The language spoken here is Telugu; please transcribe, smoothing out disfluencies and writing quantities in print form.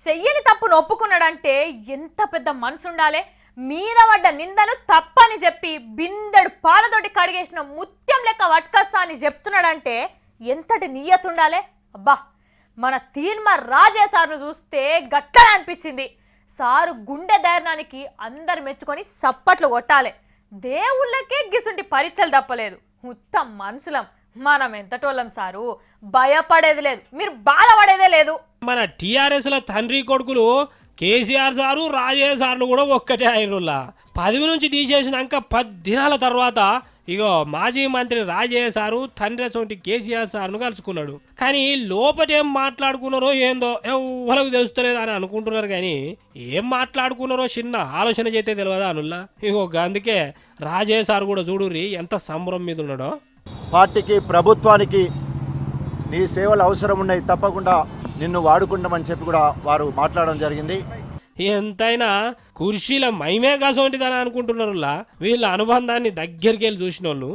చెయ్యని తప్పును ఒప్పుకున్నాడంటే ఎంత పెద్ద మనసు ఉండాలి. మీద పడ్డ నిందను తప్పని చెప్పి బిందెడు పాలతోటి కడిగేసిన ముత్యం లెక్క వట్కస్తా అని చెప్తున్నాడంటే ఎంతటి నియత ఉండాలి. అబ్బా, మన తీన్మార్ రాజే సార్ను చూస్తే గట్టనే అనిపించింది. సారు గుండె ధైర్యానికి అందరు మెచ్చుకొని సప్పట్లు కొట్టాలి. దేవుళ్ళకే గిసుంటి పరీక్షలు తప్పలేదు. మొత్తం మనుషులం, మనం ఎంతటోళ్ళం సారు. భయపడేది లేదు, మీరు బాధపడేదే లేదు. మన టీఆర్ఎస్ల తండ్రి కొడుకులు కేసీఆర్ సారు రాజే సార్లు కూడా ఒక్కటే అయినరులా. పదవి నుంచి తీసేసినాక 10 దినాల తర్వాత ఇగో మాజీ మంత్రి రాజయ్య సారు తండ్రి సొంటి కేసీఆర్ సార్ను కలుసుకున్నాడు. కానీ లోపటేం మాట్లాడుకున్నారో ఏందో ఎవరికి తెలుస్తలేదు అని అనుకుంటున్నారు. కానీ ఏం మాట్లాడుకున్నారో చిన్న ఆలోచన చేస్తే తెలియదా అనుల్లా. ఇగో అందుకే రాజయ్య సార్ కూడా చూడుర్రి ఎంత సంబరం మీద ఉన్నాడో. పార్టీకి ప్రభుత్వానికి నీ సేవలు అవసరం ఉన్నాయి, తప్పకుండా నిన్ను వాడుకుంటామని చెప్పి కూడా వారు మాట్లాడడం జరిగింది. ఎంతైనా కుర్చీల మైమే కాసోంటిదని అనుకుంటున్నారులా వీళ్ళ అనుబంధాన్ని దగ్గరికి వెళ్ళి చూసిన వాళ్ళు.